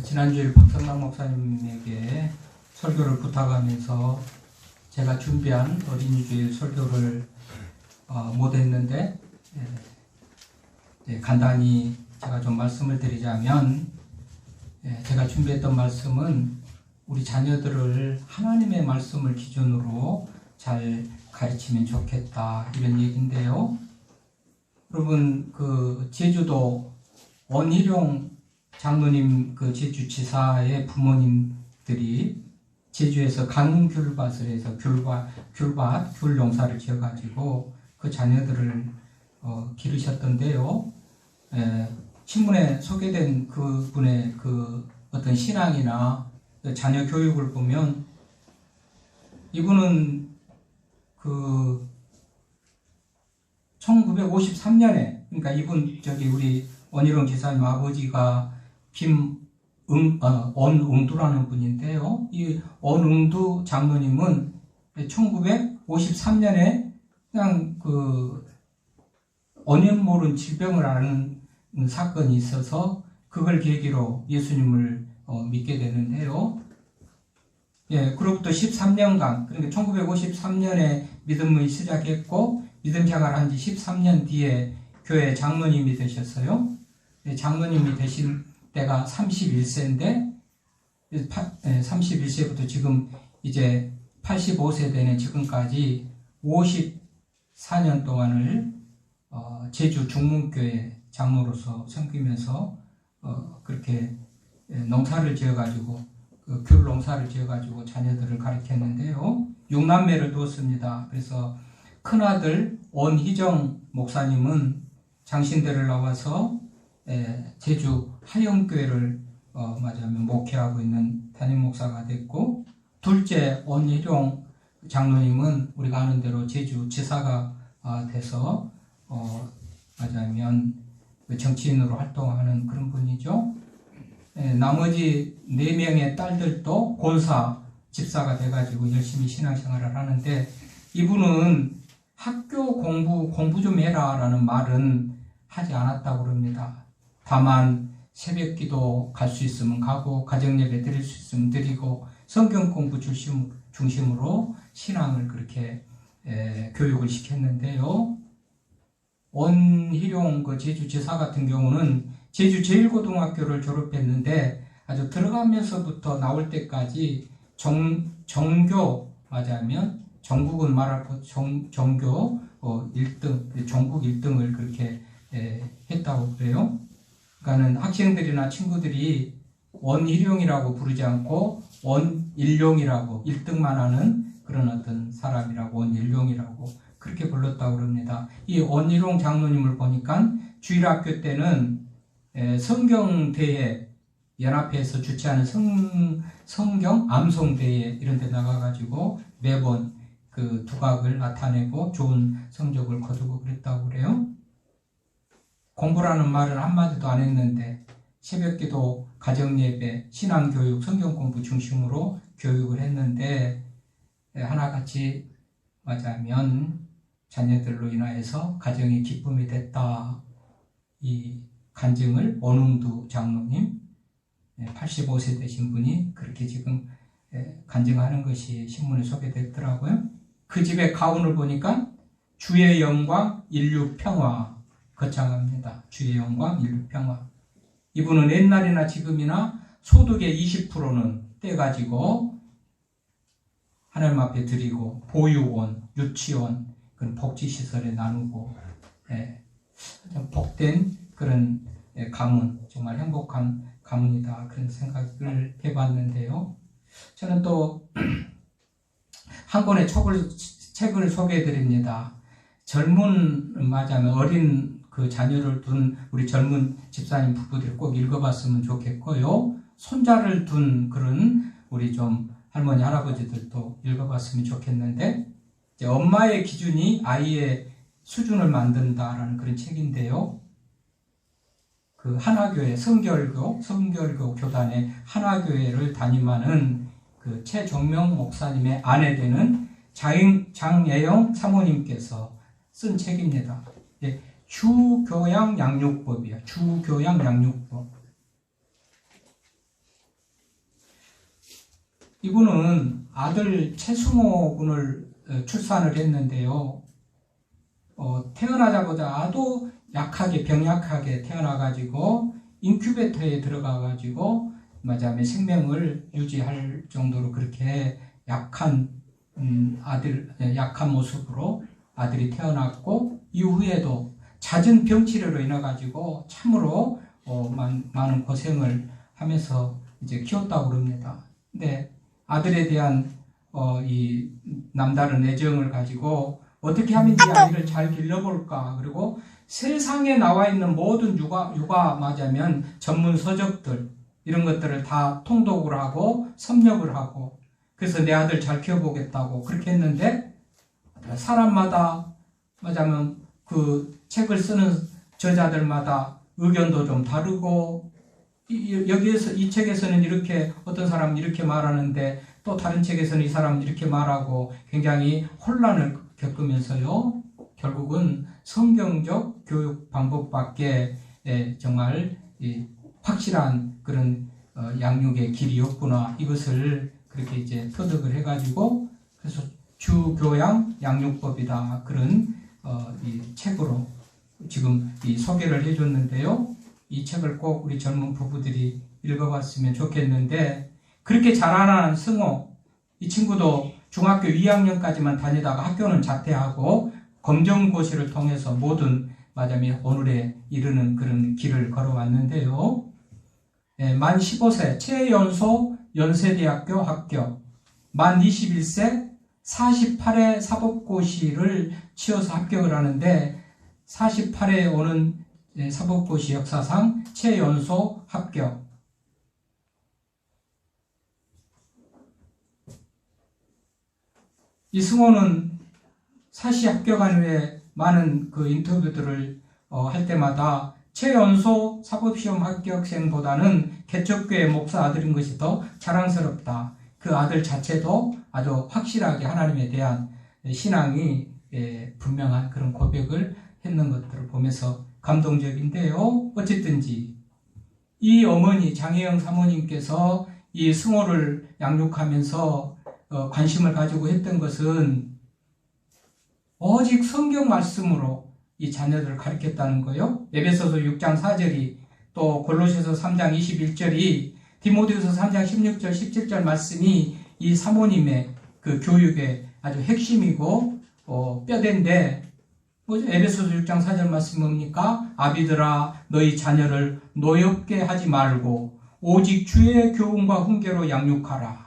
지난주에 박성남 목사님에게 설교를 부탁하면서 제가 준비한 어린이주일 설교를 못했는데 간단히 제가 좀 말씀을 드리자면 제가 준비했던 말씀은 우리 자녀들을 하나님의 말씀을 기준으로 잘 가르치면 좋겠다 이런 얘기인데요. 여러분 그 제주도 원희룡 장로님 그 제주지사의 부모님들이 제주에서 강귤밭을 해서 귤 농사를 지어가지고 그 자녀들을 기르셨던데요. 신문에 소개된 그분의 그 어떤 신앙이나 자녀 교육을 보면 이분은 그 1953년에 그러니까 이분 우리 원희룡 지사님 아버지가 언응두라는 분인데요. 이 언응두 장로님은 1953년에 그냥 그 언행 모른 질병을 앓는 사건이 있어서 그걸 계기로 예수님을 믿게 되는데요. 그로부터 13년간, 그러니까 1953년에 믿음을 시작했고, 믿음 생활을 한 지 13년 뒤에 교회 장로님이 되셨어요. 장로님이 되신 때가 31세인데, 31세부터 지금 이제 85세 되는 지금까지 54년 동안을 제주 중문교회 장로로서 섬기면서 그렇게 농사를 지어가지고 귤 농사를 지어가지고 자녀들을 가르쳤는데요. 6남매를 두었습니다. 그래서 큰아들 원희정 목사님은 장신대를 나와서 제주 하영교회를 맞으면 목회하고 있는 담임 목사가 됐고, 둘째 원희룡 장로님은 우리가 아는 대로 제주 지사가 돼서 맞으면 정치인으로 활동하는 그런 분이죠. 나머지 4명의 딸들도 권사 집사가 돼가지고 열심히 신앙생활을 하는데, 이분은 학교 공부 좀 해라 라는 말은 하지 않았다고 그럽니다. 다만 새벽기도 갈 수 있으면 가고 가정예배 드릴 수 있으면 드리고 성경 공부 중심으로 신앙을 그렇게 교육을 시켰는데요. 원희룡 그 제주지사 같은 경우는 제주 제1고등학교를 졸업했는데 아주 들어가면서부터 나올 때까지 정교 맞으면 전국은 말할 것 정교 1등 전국 1등을 그렇게 했다고 그래요. 그러니까는 학생들이나 친구들이 원희룡이라고 부르지 않고 원일룡이라고 1등만 하는 그런 어떤 사람이라고 원일룡이라고 그렇게 불렀다고 그럽니다. 이 원희룡 장로님을 보니까 주일학교 때는 성경대회 연합회에서 주최하는 성경 암송대회 이런 데 나가가지고 매번 그 두각을 나타내고 좋은 성적을 거두고 그랬다고 그래요. 공부라는 말을 한마디도 안 했는데 새벽기도, 가정예배, 신앙교육, 성경공부 중심으로 교육을 했는데 하나같이 맞으면 자녀들로 인하여서 가정이 기쁨이 됐다. 이 간증을 원웅두 장로님 85세 되신 분이 그렇게 지금 간증하는 것이 신문에 소개됐더라고요. 그 집의 가운을 보니까 주의 영광 인류 평화 거창합니다. 주의 영광 인류 평화. 이분은 옛날이나 지금이나 소득의 20%는 떼가지고 하나님 앞에 드리고 보육원, 유치원, 그런 복지시설에 나누고 복된 그런 가문, 정말 행복한 가문이다 그런 생각을 해봤는데요. 저는 또 한 권의 책을 소개해 드립니다. 맞으면 어린 그 자녀를 둔 우리 젊은 집사님 부부들 꼭 읽어봤으면 좋겠고요. 손자를 둔 그런 우리 좀 할머니 할아버지들도 읽어봤으면 좋겠는데, 이제 엄마의 기준이 아이의 수준을 만든다라는 그런 책인데요. 그 하나교회 성결교 교단의 하나교회를 담임하는 그 최정명 목사님의 아내 되는 장예영 사모님께서 쓴 책입니다. 주교양 양육법이야. 주교양 양육법. 이분은 아들 최승호 군을 출산을 했는데요. 태어나자마자 아주 약하게 병약하게 태어나가지고 인큐베이터에 들어가가지고 맞아면 생명을 유지할 정도로 그렇게 약한 약한 모습으로 아들이 태어났고, 이후에도 잦은 병치료로 인해 가지고 참으로 많은 고생을 하면서 이제 키웠다고 그럽니다. 근데 아들에 대한 이 남다른 애정을 가지고 어떻게 하면 이 아이를 잘 길러볼까, 그리고 세상에 나와 있는 모든 육아 맞으면 전문 서적들 이런 것들을 다 통독을 하고 섭렵을 하고, 그래서 내 아들 잘 키워보겠다고 그렇게 했는데, 사람마다 맞으면 그 책을 쓰는 저자들마다 의견도 좀 다르고, 여기에서 이 책에서는 이렇게 어떤 사람은 이렇게 말하는데 또 다른 책에서는 이 사람은 이렇게 말하고 굉장히 혼란을 겪으면서요, 결국은 성경적 교육 방법밖에 정말 확실한 그런 양육의 길이 없구나, 이것을 그렇게 이제 터득을 해가지고, 그래서 주교양 양육법이다, 그런 이 책으로 지금 이 소개를 해줬는데요. 이 책을 꼭 우리 젊은 부부들이 읽어봤으면 좋겠는데, 그렇게 자라난 승호, 이 친구도 중학교 2학년까지만 다니다가 학교는 자퇴하고 검정고시를 통해서 모든 맞으면 오늘에 이르는 그런 길을 걸어왔는데요. 만 15세 최연소 연세대학교 합격, 만 21세 48회 사법고시를 치어서 합격을 하는데, 48회에 오는 사법고시 역사상 최연소 합격. 이 승호는 사시 합격한 후에 많은 그 인터뷰들을 할 때마다 최연소 사법시험 합격생보다는 개척교회 목사 아들인 것이 더 자랑스럽다. 그 아들 자체도 아주 확실하게 하나님에 대한 신앙이 분명한 그런 고백을 했는 것들을 보면서 감동적인데요. 어쨌든지 이 어머니 장혜영 사모님께서 이 승호를 양육하면서 관심을 가지고 했던 것은 오직 성경 말씀으로 이 자녀들을 가르쳤다는 거예요. 에베소서 6장 4절이, 또 골로새서 3장 21절이, 디모데후서 3장 16절 17절 말씀이 이 사모님의 그 교육의 아주 핵심이고 뼈대인데, 에베소서 6장 4절 말씀 뭡니까? 아비들아 너희 자녀를 노엽게 하지 말고 오직 주의 교훈과 훈계로 양육하라.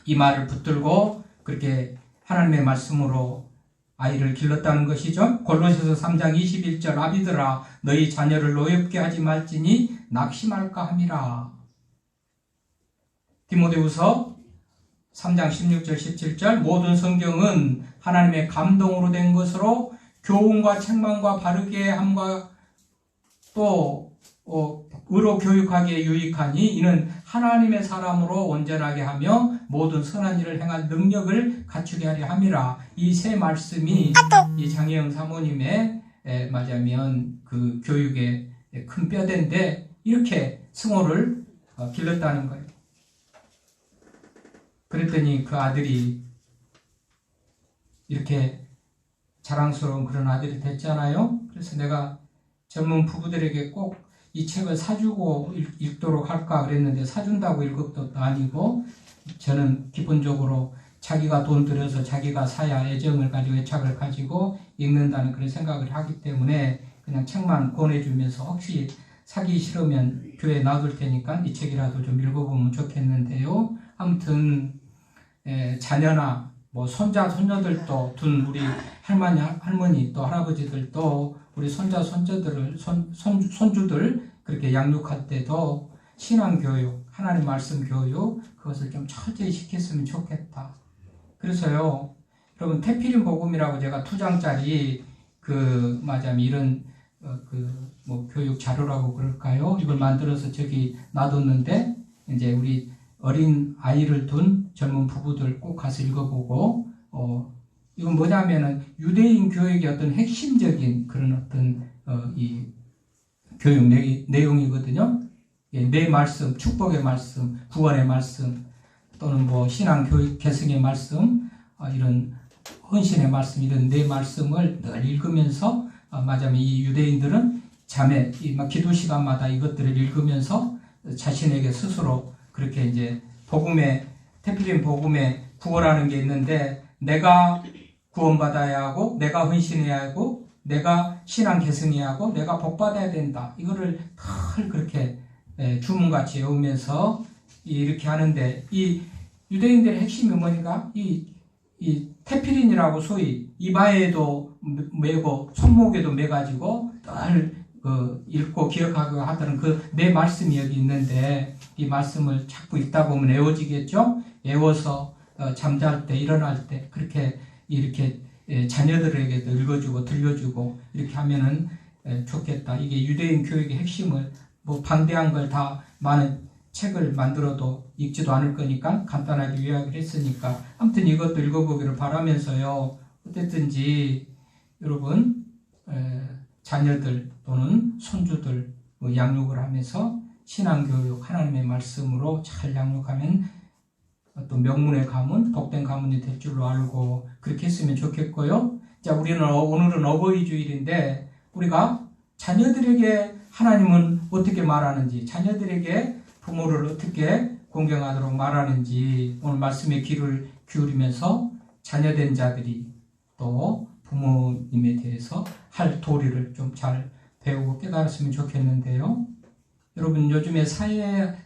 이 말을 붙들고 그렇게 하나님의 말씀으로 아이를 길렀다는 것이죠. 골로새서 3장 21절 아비들아 너희 자녀를 노엽게 하지 말지니 낙심할까 함이라. 디모데후서 3장 16절 17절 모든 성경은 하나님의 감동으로 된 것으로 교훈과 책망과 바르게 함과 또 의로 교육하기에 유익하니 이는 하나님의 사람으로 온전하게 하며 모든 선한 일을 행할 능력을 갖추게 하려 함이라. 이 세 말씀이 이 장혜영 사모님의 맞으면 그 교육의 큰 뼈대인데, 이렇게 승호를 길렀다는 거예요. 그랬더니 그 아들이 이렇게 자랑스러운 그런 아들이 됐잖아요. 그래서 내가 젊은 부부들에게 꼭 이 책을 사주고 읽도록 할까 그랬는데, 사준다고 읽을 것도 아니고, 저는 기본적으로 자기가 돈 들여서 자기가 사야 애정을 가지고 애착을 가지고 읽는다는 그런 생각을 하기 때문에 그냥 책만 권해주면서 혹시 사기 싫으면 교회에 놔둘 테니까 이 책이라도 좀 읽어보면 좋겠는데요. 아무튼 자녀나 뭐 손자 손녀들도 둔 우리 할머니 또 할아버지들도 우리 손자 손자들을 손주들 그렇게 양육할 때도 신앙교육, 하나님 말씀 교육 그것을 좀 철저히 시켰으면 좋겠다. 그래서요, 여러분 태필인 복음이라고 제가 2장짜리 이런 뭐 교육 자료라고 그럴까요? 이걸 만들어서 저기 놔뒀는데, 이제 우리 어린 아이를 둔 젊은 부부들 꼭 가서 읽어보고, 이건 뭐냐면은 유대인 교육의 어떤 핵심적인 그런 어떤 이 교육 내용이거든요. 내 말씀, 축복의 말씀, 구원의 말씀, 또는 뭐 신앙 교육 개성의 말씀, 이런 헌신의 말씀, 이런 네 말씀을 늘 읽으면서 맞아면 이 유대인들은 잠에 기도 시간마다 이것들을 읽으면서 자신에게 스스로 그렇게 이제 복음의 테필린 복음의 구원하는 게 있는데, 내가 구원받아야 하고, 내가 헌신해야 하고, 내가 신앙 계승해야 하고, 내가 복받아야 된다. 이거를 늘 그렇게 주문같이 외우면서 이렇게 하는데, 이 유대인들의 핵심이 뭐니까? 이 테필린이라고 소위 이마에도 매고 손목에도 매가지고 늘 읽고 기억하고 하던 그 내 말씀이 여기 있는데, 이 말씀을 자꾸 읽다 보면 외워지겠죠? 외워서 잠잘 때, 일어날 때 그렇게 이렇게 자녀들에게도 읽어주고 들려주고 이렇게 하면은 좋겠다. 이게 유대인 교육의 핵심을 뭐 방대한 걸 다 많은 책을 만들어도 읽지도 않을 거니까 간단하게 요약을 했으니까 아무튼 이것도 읽어보기를 바라면서요. 어쨌든지 여러분 자녀들 또는 손주들 양육을 하면서 신앙교육 하나님의 말씀으로 잘 양육하면 또 명문의 가문, 복된 가문이 될 줄로 알고 그렇게 했으면 좋겠고요. 자, 오늘은 어버이 주일인데 우리가 자녀들에게 하나님은 어떻게 말하는지, 자녀들에게 부모를 어떻게 공경하도록 말하는지 오늘 말씀에 귀를 기울이면서 자녀된 자들이 또 부모님에 대해서 할 도리를 좀 잘 배우고 깨달았으면 좋겠는데요. 여러분 요즘에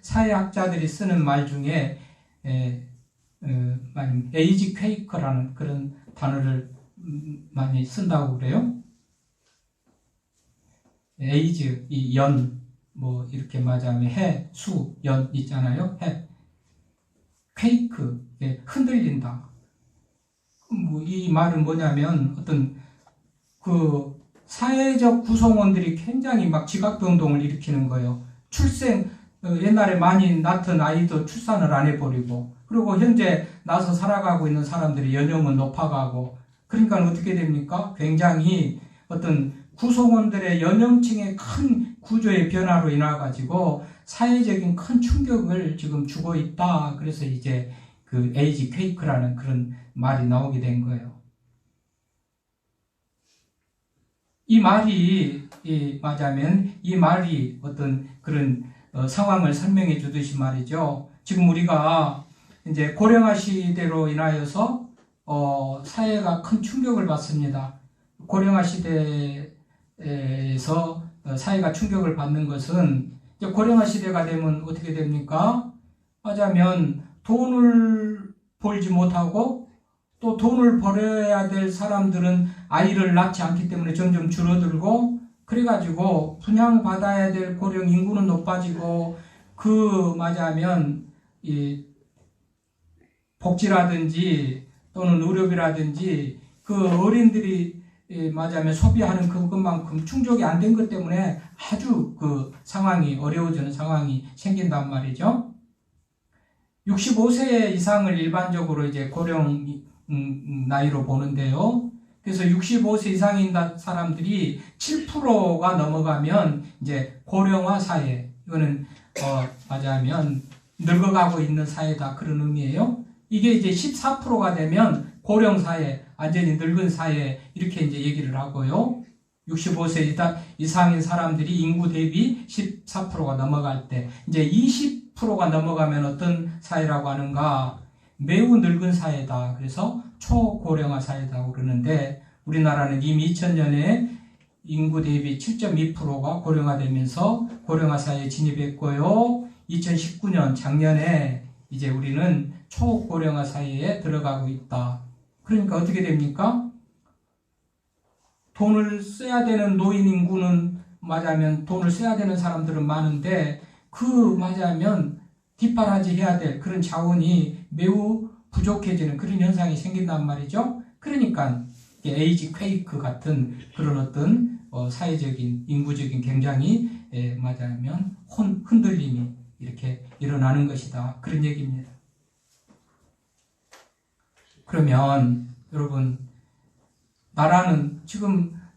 사회학자들이 쓰는 말 중에 에이지 퀘이커라는 그런 단어를 많이 쓴다고 그래요. 에이즈, 이 연, 뭐 이렇게 말하자면 해, 수, 연 있잖아요. 해, 퀘이크, 흔들린다. 뭐 이 말은 뭐냐면 어떤 그 사회적 구성원들이 굉장히 막 지각변동을 일으키는 거예요. 옛날에 많이 낳던 아이도 출산을 안 해버리고, 그리고 현재 나서 살아가고 있는 사람들의 연령은 높아가고, 그러니까 어떻게 됩니까? 굉장히 어떤 구성원들의 연령층의 큰 구조의 변화로 인해가지고 사회적인 큰 충격을 지금 주고 있다. 그래서 이제 그 에이지 퀘이크라는 그런 말이 나오게 된 거예요. 이 말이 맞아면 이 말이 어떤 그런 상황을 설명해 주듯이 말이죠. 지금 우리가 이제 고령화 시대로 인하여서 사회가 큰 충격을 받습니다. 고령화 시대에서 사회가 충격을 받는 것은 이제 고령화 시대가 되면 어떻게 됩니까? 하자면 돈을 벌지 못하고 또 돈을 벌어야 될 사람들은 아이를 낳지 않기 때문에 점점 줄어들고, 그래가지고 분양받아야 될 고령 인구는 높아지고, 맞아면 이 복지라든지 또는 의료비라든지 그 어린들이 맞아면 소비하는 그것만큼 충족이 안 된 것 때문에 아주 그 상황이 어려워지는 상황이 생긴단 말이죠. 65세 이상을 일반적으로 이제 고령 나이로 보는데요. 그래서 65세 이상인 사람들이 7%가 넘어가면 이제 고령화 사회, 이거는 맞아면 늙어가고 있는 사회다, 그런 의미예요. 이게 이제 14%가 되면 고령 사회, 완전히 늙은 사회, 이렇게 이제 얘기를 하고요. 65세 이상인 사람들이 인구 대비 14%가 넘어갈 때, 이제 20%가 넘어가면 어떤 사회라고 하는가? 매우 늙은 사회다. 그래서 초고령화 사회다고 그러는데, 우리나라는 이미 2000년에 인구 대비 7.2%가 고령화되면서 고령화 사회에 진입했고요. 2019년 작년에 이제 우리는 초고령화 사회에 들어가고 있다. 그러니까 어떻게 됩니까? 돈을 써야 되는 노인 인구는 맞아면 돈을 써야 되는 사람들은 많은데, 맞아면 뒷바라지 해야 될 그런 자원이 매우 부족해지는 그런 현상이 생긴단 말이죠. 그러니까 에이지 퀘이크 같은 그런 어떤 사회적인 인구적인 굉장히 맞아면 흔들림이 이렇게 일어나는 것이다, 그런 얘기입니다. 그러면 여러분,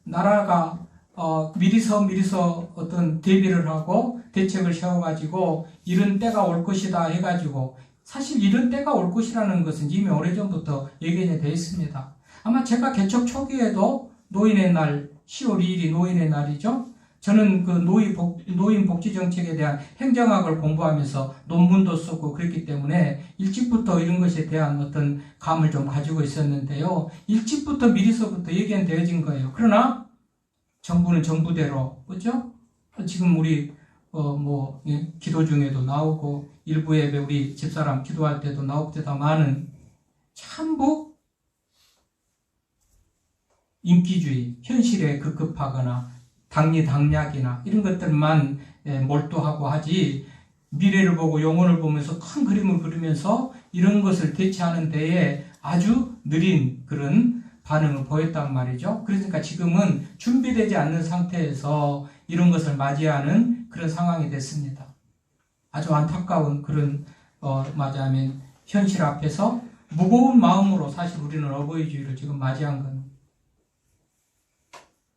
나라가 미리서 어떤 대비를 하고 대책을 세워가지고 이런 때가 올 것이다 해가지고 사실 이런 때가 올 것이라는 것은 이미 오래전부터 예견이 되어 있습니다. 아마 제가 개척 초기에도 노인의 날, 10월 2일이 노인의 날이죠. 저는 그 노인 복지 정책에 대한 행정학을 공부하면서 논문도 쓰고 그랬기 때문에 일찍부터 이런 것에 대한 어떤 감을 좀 가지고 있었는데요. 일찍부터 미리서부터 예견되어진 거예요. 그러나 정부는 정부대로, 그죠? 지금 우리 기도 중에도 나오고 일부 예배 우리 집사람 기도할 때도 나옵니다만은 참부 인기주의, 현실에 급급하거나 당리당략이나 이런 것들만 몰두하고 하지 미래를 보고 영혼을 보면서 큰 그림을 그리면서 이런 것을 대체하는 데에 아주 느린 그런 반응을 보였단 말이죠. 그러니까 지금은 준비되지 않는 상태에서 이런 것을 맞이하는 그런 상황이 됐습니다. 아주 안타까운 그런 맞이하면 현실 앞에서 무거운 마음으로 사실 우리는 어버이 주의를 지금 맞이한 겁니다.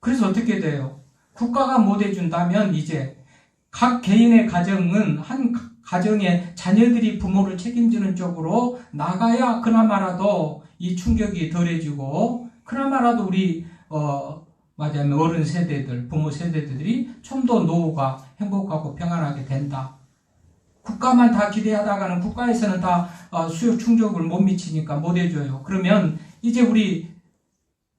그래서 어떻게 돼요? 국가가 못 해준다면 이제 각 개인의 가정은 한 가정의 자녀들이 부모를 책임지는 쪽으로 나가야 그나마라도 이 충격이 덜해지고 그나마라도 우리 맞아요 어른 세대들, 부모 세대들이 좀 더 노후가 행복하고 평안하게 된다. 국가만 다 기대하다가는 국가에서는 다 수요 충족을 못 미치니까 못 해줘요. 그러면 이제 우리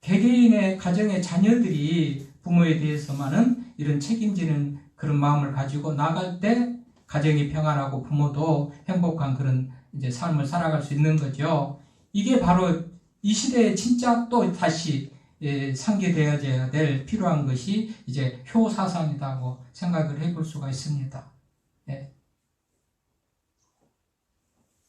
개개인의 가정의 자녀들이 부모에 대해서만은 이런 책임지는 그런 마음을 가지고 나갈 때 가정이 평안하고 부모도 행복한 그런 이제 삶을 살아갈 수 있는 거죠. 이게 바로 이 시대에 진짜 또 다시 상기되어져야 될 필요한 것이 이제 효사상이라고 생각을 해볼 수가 있습니다. 네.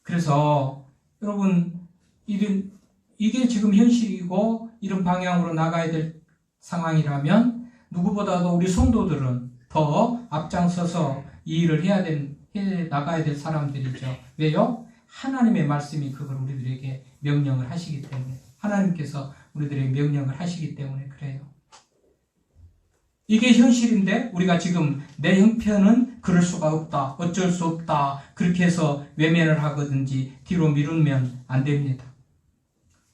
그래서 여러분 이게 지금 현실이고 이런 방향으로 나가야 될 상황이라면 누구보다도 우리 성도들은 더 앞장서서 이 일을 해 나가야 될 사람들이죠. 왜요? 하나님의 말씀이 그걸 우리들에게 명령을 하시기 때문에 하나님께서 우리들에게 명령을 하시기 때문에 그래요. 이게 현실인데 우리가 지금 내 형편은 그럴 수가 없다, 어쩔 수 없다 그렇게 해서 외면을 하거든지 뒤로 미루면 안 됩니다.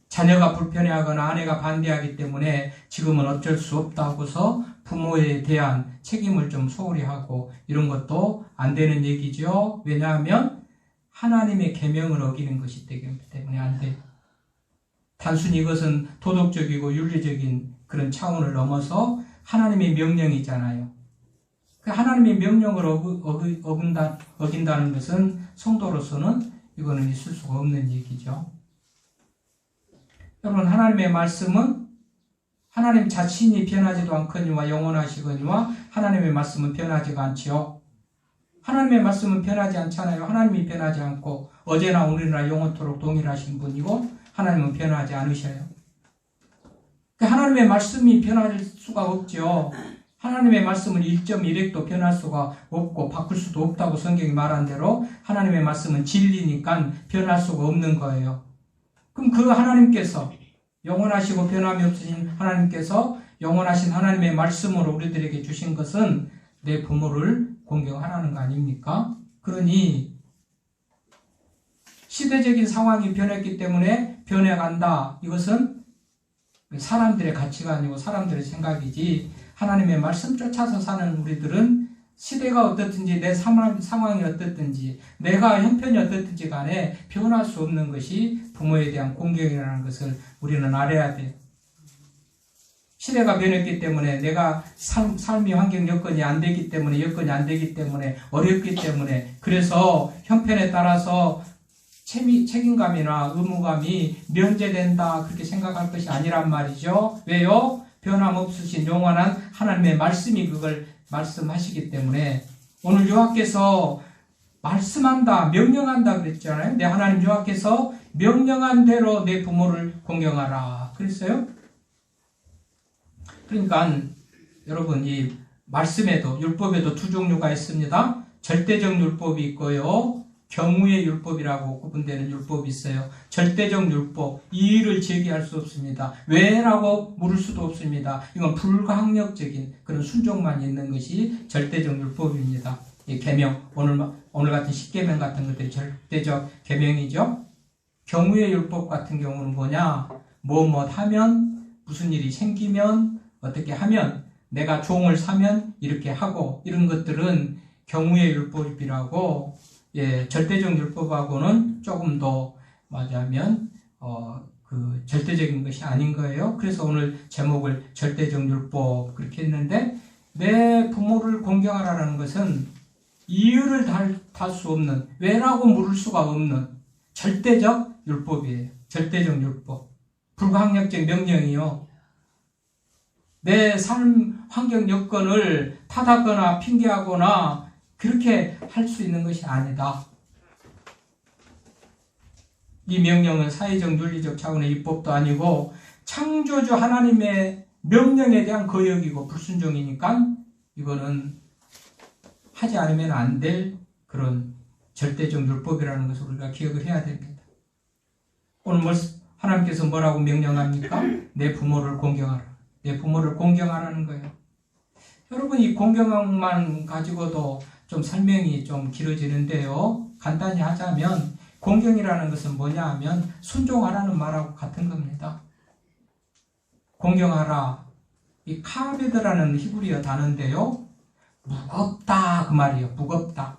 자녀가 불편해하거나 아내가 반대하기 때문에 지금은 어쩔 수 없다고서 부모에 대한 책임을 좀 소홀히 하고 이런 것도 안 되는 얘기죠. 왜냐하면 하나님의 계명을 어기는 것이 되기 때문에 안 돼요. 단순히 이것은 도덕적이고 윤리적인 그런 차원을 넘어서 하나님의 명령이잖아요. 그 하나님의 명령을 어긴다는 것은 성도로서는 이거는 있을 수가 없는 얘기죠. 여러분, 하나님의 말씀은 하나님 자신이 변하지도 않거니와 영원하시거니와 하나님의 말씀은 변하지가 않지요. 하나님의 말씀은 변하지 않잖아요. 하나님이 변하지 않고 어제나 오늘이나 영원토록 동일하신 분이고 하나님은 변하지 않으셔요. 하나님의 말씀이 변할 수가 없죠. 하나님의 말씀은 1.1핵도 변할 수가 없고 바꿀 수도 없다고 성경이 말한 대로 하나님의 말씀은 진리니까 변할 수가 없는 거예요. 그럼 그 하나님께서 영원하시고 변함이 없으신 하나님께서 영원하신 하나님의 말씀으로 우리들에게 주신 것은 내 부모를 공경하라는 거 아닙니까? 그러니 시대적인 상황이 변했기 때문에 변해간다. 이것은 사람들의 가치가 아니고 사람들의 생각이지 하나님의 말씀 쫓아서 사는 우리들은 시대가 어떻든지 내 상황이 어떻든지 내가 형편이 어떻든지 간에 변할 수 없는 것이 부모에 대한 공경이라는 것을 우리는 알아야 돼요. 시대가 변했기 때문에 내가 삶의 환경 여건이 안 되기 때문에 어렵기 때문에 그래서 형편에 따라서 책임감이나 의무감이 면제된다 그렇게 생각할 것이 아니란 말이죠. 왜요? 변함없으신 영원한 하나님의 말씀이 그걸 말씀하시기 때문에 오늘 여호와께서 말씀한다, 명령한다 그랬잖아요. 내 하나님 여호와께서 명령한 대로 내 부모를 공경하라 그랬어요. 그러니까 여러분 이 말씀에도 율법에도 두 종류가 있습니다. 절대적 율법이 있고요. 경우의 율법이라고 구분되는 율법이 있어요. 절대적 율법, 이의를 제기할 수 없습니다. 왜라고 물을 수도 없습니다. 이건 불가항력적인 그런 순종만 있는 것이 절대적 율법입니다. 계명, 오늘 같은 십계명 같은 것들이 절대적 계명이죠. 경우의 율법 같은 경우는 뭐냐? 뭐뭐 하면, 무슨 일이 생기면, 어떻게 하면, 내가 종을 사면 이렇게 하고, 이런 것들은 경우의 율법이라고, 절대적 율법하고는 조금 더 맞으면 그 절대적인 것이 아닌 거예요. 그래서 오늘 제목을 절대적 율법 그렇게 했는데, 내 부모를 공경하라는 것은 이유를 달 수 없는, 왜라고 물을 수가 없는 절대적 율법이에요. 절대적 율법. 불가항력적 명령이요. 내 삶 환경 여건을 탓하거나 핑계하거나 그렇게 할 수 있는 것이 아니다. 이 명령은 사회적 윤리적 차원의 입법도 아니고 창조주 하나님의 명령에 대한 거역이고 불순종이니까 이거는 하지 않으면 안 될 그런 절대적 율법이라는 것을 우리가 기억을 해야 됩니다. 오늘 하나님께서 뭐라고 명령합니까? 내 부모를 공경하라. 내 부모를 공경하라는 거예요. 여러분, 이 공경만 가지고도 좀 설명이 좀 길어지는데요. 간단히 하자면 공경이라는 것은 뭐냐 하면 순종하라는 말하고 같은 겁니다. 공경하라. 이 카베드라는 히브리어 단어인데요. 무겁다 그 말이에요. 무겁다.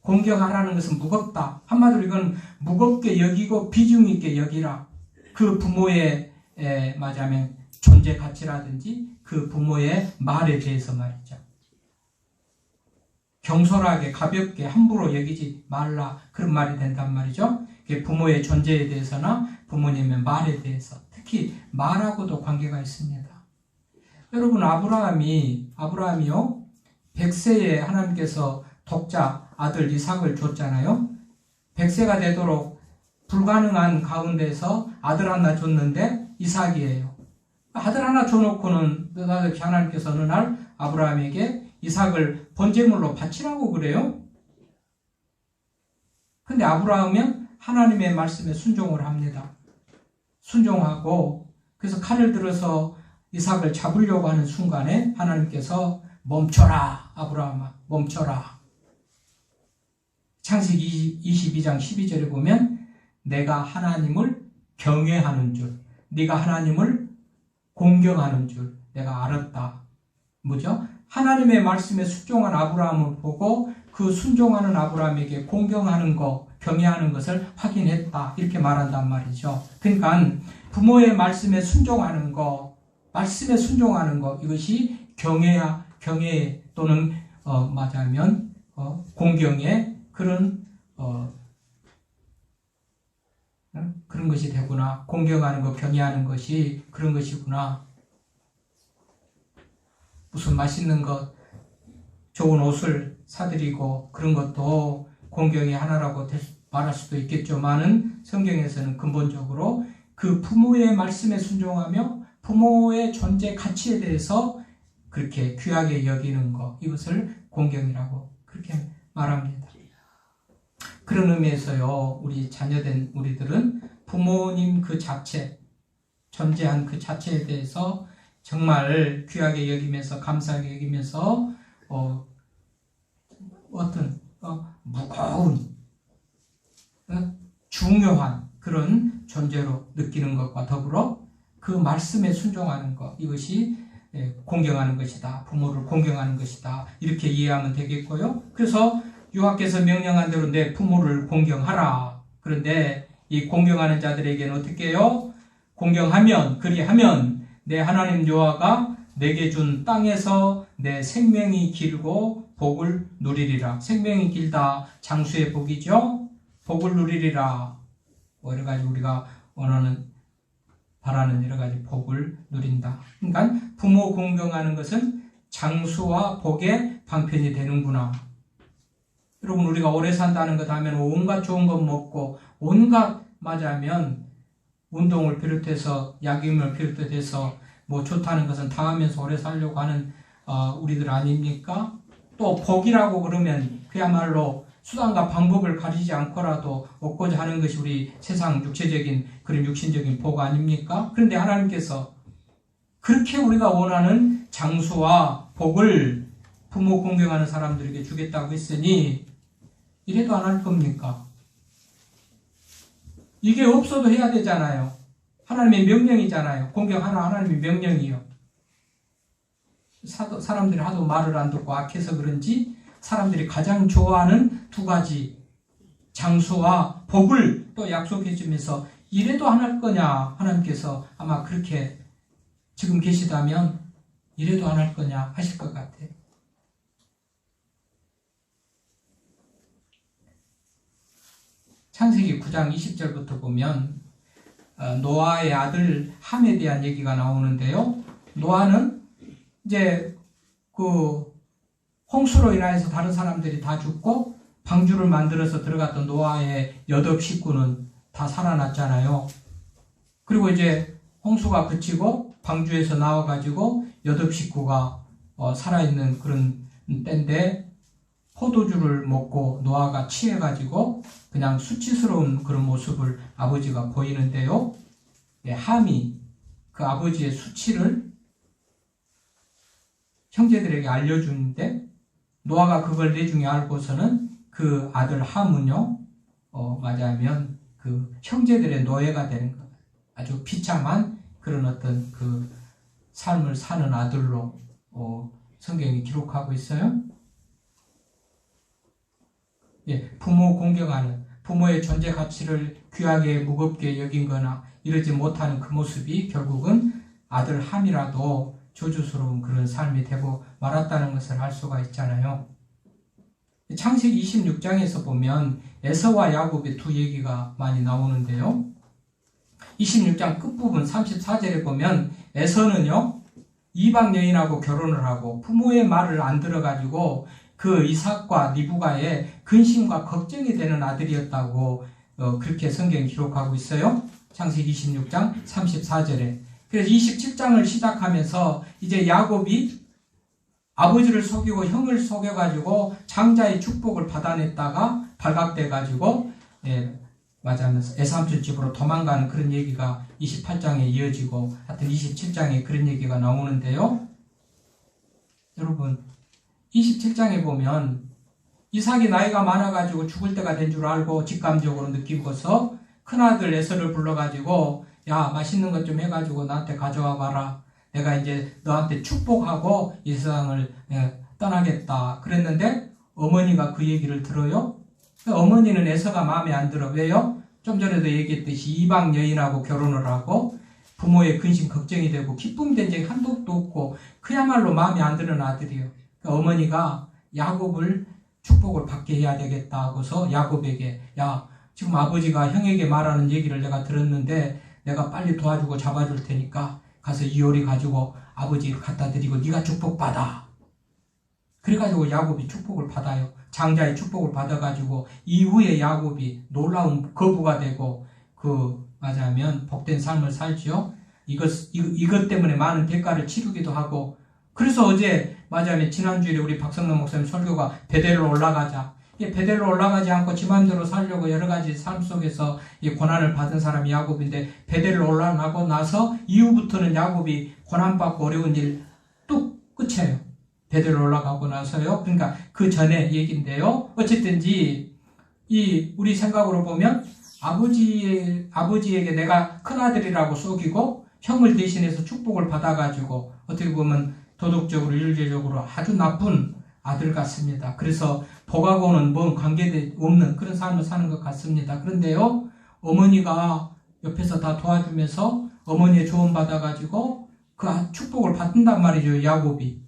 공경하라는 것은 무겁다. 한마디로 이건 무겁게 여기고 비중 있게 여기라. 그 부모의 말하자면 존재 가치라든지 그 부모의 말에 대해서 말이죠. 경솔하게 가볍게 함부로 여기지 말라. 그런 말이 된단 말이죠. 부모의 존재에 대해서나 부모님의 말에 대해서 특히 말하고도 관계가 있습니다. 여러분, 아브라함이요 100세에 하나님께서 독자 아들 이삭을 줬잖아요. 100세가 되도록 불가능한 가운데서 아들 하나 줬는데 이삭이에요. 아들 하나 줘놓고는 하나님께서 어느 날 아브라함에게 이삭을 번제물로 바치라고 그래요. 근데 아브라함은 하나님의 말씀에 순종을 합니다. 순종하고 그래서 칼을 들어서 이삭을 잡으려고 하는 순간에 하나님께서 멈춰라 아브라함아 멈춰라. 창세기 22장 12절에 보면 내가 하나님을 경외하는 줄 네가 하나님을 공경하는 줄 내가 알았다. 뭐죠? 하나님의 말씀에 순종한 아브라함을 보고 그 순종하는 아브라함에게 공경하는 것, 경외하는 것을 확인했다. 이렇게 말한단 말이죠. 그러니까 부모의 말씀에 순종하는 것, 말씀에 순종하는 것, 이것이 경외 또는 맞아면 공경의 그런 그런 것이 되구나. 공경하는 것, 경외하는 것이 그런 것이구나. 무슨 맛있는 것, 좋은 옷을 사드리고 그런 것도 공경의 하나라고 말할 수도 있겠지만은 성경에서는 근본적으로 그 부모의 말씀에 순종하며 부모의 존재 가치에 대해서 그렇게 귀하게 여기는 것, 이것을 공경이라고 그렇게 말합니다. 그런 의미에서요, 우리 자녀된 우리들은 부모님 그 자체, 존재한 그 자체에 대해서 정말 귀하게 여기면서 감사하게 여기면서 어떤 무거운 중요한 그런 존재로 느끼는 것과 더불어 그 말씀에 순종하는 것, 이것이 공경하는 것이다. 부모를 공경하는 것이다. 이렇게 이해하면 되겠고요. 그래서 여호와께서 명령한 대로 내 부모를 공경하라. 그런데 이 공경하는 자들에게는 어떻게 해요? 공경하면, 그리하면 내 하나님 여호와가 내게 준 땅에서 내 생명이 길고 복을 누리리라. 생명이 길다. 장수의 복이죠. 복을 누리리라. 여러 가지 우리가 원하는 바라는 여러 가지 복을 누린다. 그러니까 부모 공경하는 것은 장수와 복의 방편이 되는구나. 여러분, 우리가 오래 산다는 것 하면 온갖 좋은 것 먹고 온갖 맞으면 운동을 비롯해서 약임을 비롯해서 뭐 좋다는 것은 다 하면서 오래 살려고 하는 우리들 아닙니까? 또 복이라고 그러면 그야말로 수단과 방법을 가리지 않고라도 얻고자 하는 것이 우리 세상 육체적인 그런 육신적인 복 아닙니까? 그런데 하나님께서 그렇게 우리가 원하는 장수와 복을 부모 공경하는 사람들에게 주겠다고 했으니 이래도 안 할 겁니까? 이게 없어도 해야 되잖아요. 하나님의 명령이잖아요. 공경하라 하나님의 명령이요. 사람들이 하도 말을 안 듣고 악해서 그런지 사람들이 가장 좋아하는 두 가지 장수와 복을 또 약속해 주면서 이래도 안 할 거냐, 하나님께서 아마 그렇게 지금 계시다면 이래도 안 할 거냐 하실 것 같아요. 창세기 9장 20절부터 보면 노아의 아들 함에 대한 얘기가 나오는데요. 노아는 이제 그 홍수로 인하여서 다른 사람들이 다 죽고 방주를 만들어서 들어갔던 노아의 8 식구는 다 살아났잖아요. 그리고 이제 홍수가 그치고 방주에서 나와가지고 8 식구가 살아있는 그런 때인데 포도주를 먹고 노아가 취해가지고 그냥 수치스러운 그런 모습을 아버지가 보이는데요. 함이 그 아버지의 수치를 형제들에게 알려주는데 노아가 그걸 내중에 알고서는 그 아들 함은요, 맞아하면 그 형제들의 노예가 되는 거예요. 아주 비참한 그런 어떤 그 삶을 사는 아들로 성경이 기록하고 있어요. 부모 공경하는, 부모의 존재 가치를 귀하게 무겁게 여긴 거나 이러지 못하는 그 모습이 결국은 아들 함이라도 저주스러운 그런 삶이 되고 말았다는 것을 알 수가 있잖아요. 창세기 26장에서 보면 에서와 야곱의 두 얘기가 많이 나오는데요. 26장 끝부분 34절에 보면 에서는요, 이방 여인하고 결혼을 하고 부모의 말을 안 들어가지고 그 이삭과 리브가의 근심과 걱정이 되는 아들이었다고 그렇게 성경이 기록하고 있어요. 창세기 26장 34절에. 그래서 27장을 시작하면서 이제 야곱이 아버지를 속이고 형을 속여가지고 장자의 축복을 받아냈다가 발각돼가지고 맞아면서 에삼촌 집으로 도망가는 그런 얘기가 28장에 이어지고 하여튼 27장에 그런 얘기가 나오는데요. 여러분 27장에 보면 이삭이 나이가 많아가지고 죽을 때가 된 줄 알고 직감적으로 느끼고서 큰아들 에서를 불러가지고 야 맛있는 것 좀 해가지고 나한테 가져와 봐라. 내가 이제 너한테 축복하고 이 세상을 떠나겠다 그랬는데 어머니가 그 얘기를 들어요. 어머니는 에서가 마음에 안 들어. 왜요? 좀 전에도 얘기했듯이 이방 여인하고 결혼을 하고 부모의 근심 걱정이 되고 기쁨 된 적이 한도 없고 그야말로 마음에 안 드는 아들이에요. 어머니가 야곱을 축복을 받게 해야 되겠다 하고서 야곱에게 야 지금 아버지가 형에게 말하는 얘기를 내가 들었는데 내가 빨리 도와주고 잡아줄 테니까 가서 이 요리 가지고 아버지를 갖다 드리고 네가 축복받아. 그래가지고 야곱이 축복을 받아요. 장자의 축복을 받아가지고 이후에 야곱이 놀라운 거부가 되고 맞아면 복된 삶을 살지요. 이것 때문에 많은 대가를 치르기도 하고 그래서 어제 맞아면 지난주에 우리 박성남 목사님 설교가 베델로 올라가자. 베델로 올라가지 않고 지 마음대로 살려고 여러 가지 삶 속에서 이 고난을 받은 사람이 야곱인데 베델로 올라가고 나서 이후부터는 야곱이 고난받고 어려운 일 뚝 끝이에요. 베델로 올라가고 나서요. 그러니까 그 전에 얘기인데요. 어쨌든지 우리 생각으로 보면 아버지에게 내가 큰아들이라고 속이고 형을 대신해서 축복을 받아가지고 어떻게 보면 도덕적으로 윤리적으로 아주 나쁜 아들 같습니다. 그래서 복하고는 뭔 관계 없는 그런 삶을 사는 것 같습니다. 그런데요, 어머니가 옆에서 다 도와주면서 어머니의 조언 받아가지고 그 축복을 받는단 말이죠, 야곱이.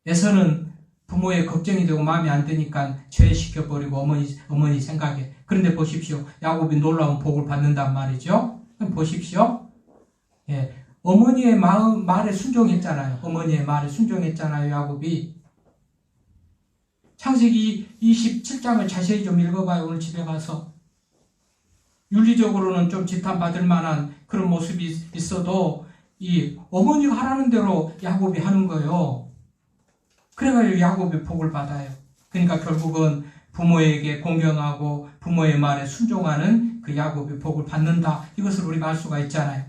에서는 부모의 걱정이 되고 마음에 안 드니까 죄시켜버리고 어머니 생각에. 그런데 보십시오. 야곱이 놀라운 복을 받는단 말이죠. 그럼 보십시오. 어머니의 말에 순종했잖아요. 어머니의 말에 순종했잖아요, 야곱이. 창세기 27장을 자세히 좀 읽어봐요, 오늘 집에 가서. 윤리적으로는 좀 지탄받을 만한 그런 모습이 있어도 이 어머니가 하라는 대로 야곱이 하는 거예요. 그래가지고 야곱이 복을 받아요. 그러니까 결국은 부모에게 공경하고 부모의 말에 순종하는 그 야곱이 복을 받는다. 이것을 우리가 알 수가 있잖아요.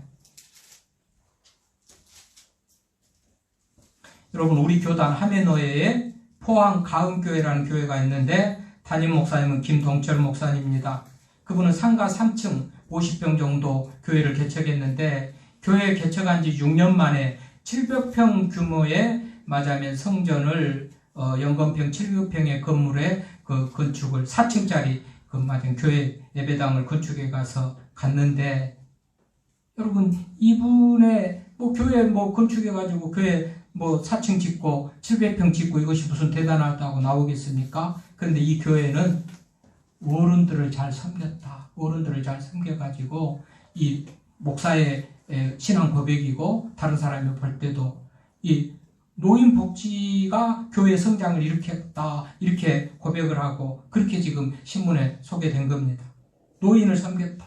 여러분, 우리 교단 하메노에에 포항 가은교회라는 교회가 있는데 담임 목사님은 김동철 목사님입니다. 그분은 상가 3층 50평 정도 교회를 개척했는데 교회 개척한 지 6년 만에 700평 규모의 맞으면 성전을 연건평 700평의 건물에 그 건축을 4층짜리 그 맞은 교회 예배당을 건축해 가서 갔는데 여러분 이분의 뭐 교회 뭐 건축해 가지고 교회 뭐 4층 짓고 700평 짓고 이것이 무슨 대단하다고 나오겠습니까? 그런데 이 교회는 어른들을 잘 섬겼다. 어른들을 잘 섬겨가지고 이 목사의 신앙 고백이고 다른 사람이 볼 때도 이 노인 복지가 교회 성장을 일으켰다 이렇게 고백을 하고 그렇게 지금 신문에 소개된 겁니다. 노인을 섬겼다.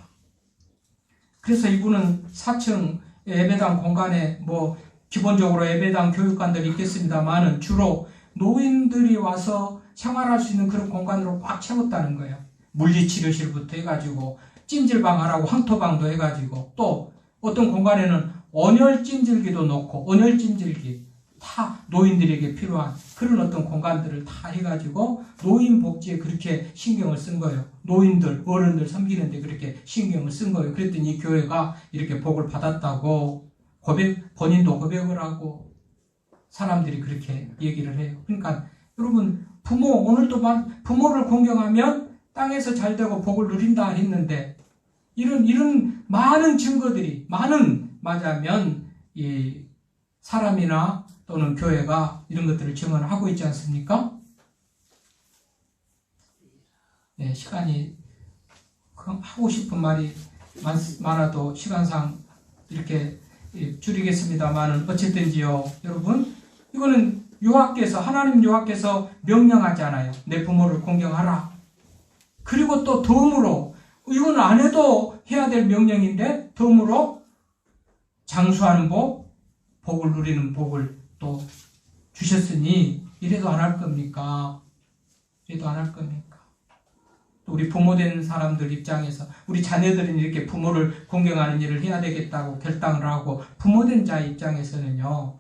그래서 이분은 4층 예배당 공간에 뭐 기본적으로 예배당 교육관들이 있겠습니다만은 주로 노인들이 와서 생활할 수 있는 그런 공간으로 꽉 채웠다는 거예요. 물리치료실부터 해가지고 찜질방 하라고 황토방도 해가지고 또 어떤 공간에는 온열 찜질기도 놓고 온열 찜질기 다 노인들에게 필요한 그런 어떤 공간들을 다 해가지고 노인 복지에 그렇게 신경을 쓴 거예요. 노인들, 어른들 섬기는데 그렇게 신경을 쓴 거예요. 그랬더니 이 교회가 이렇게 복을 받았다고 본인도 고백을 하고 사람들이 그렇게 얘기를 해요. 그러니까 여러분 오늘도 부모를 공경하면 땅에서 잘 되고 복을 누린다 했는데 이런 많은 증거들이 맞으면 이 사람이나 또는 교회가 이런 것들을 증언하고 있지 않습니까? 네, 시간이 하고 싶은 말이 많아도 시간상 이렇게 줄이겠습니다만은 어쨌든지요, 여러분 이거는 하나님 여호와께서 명령하잖아요. 내 부모를 공경하라. 그리고 또 덤으로 이건 안 해도 해야 될 명령인데 덤으로 장수하는 복을 누리는 복을 또 주셨으니 이래도 안 할 겁니까? 이래도 안 할 겁니까? 또 우리 부모 된 사람들 입장에서 우리 자녀들은 이렇게 부모를 공경하는 일을 해야 되겠다고 결단을 하고 부모 된 자 입장에서는요,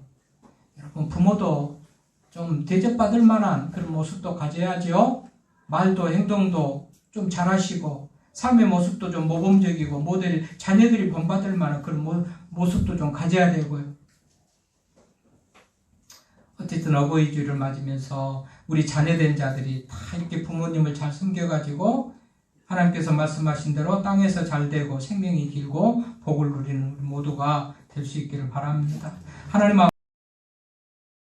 여러분 부모도 좀 대접받을 만한 그런 모습도 가져야죠. 말도 행동도 좀 잘하시고 삶의 모습도 좀 모범적이고 자녀들이 본받을 만한 그런 모습도 좀 가져야 되고요. 어쨌든 어버이 주일을 맞으면서 우리 자녀된 자들이 다 이렇게 부모님을 잘 섬겨가지고 하나님께서 말씀하신 대로 땅에서 잘 되고 생명이 길고 복을 누리는 모두가 될 수 있기를 바랍니다. 하나님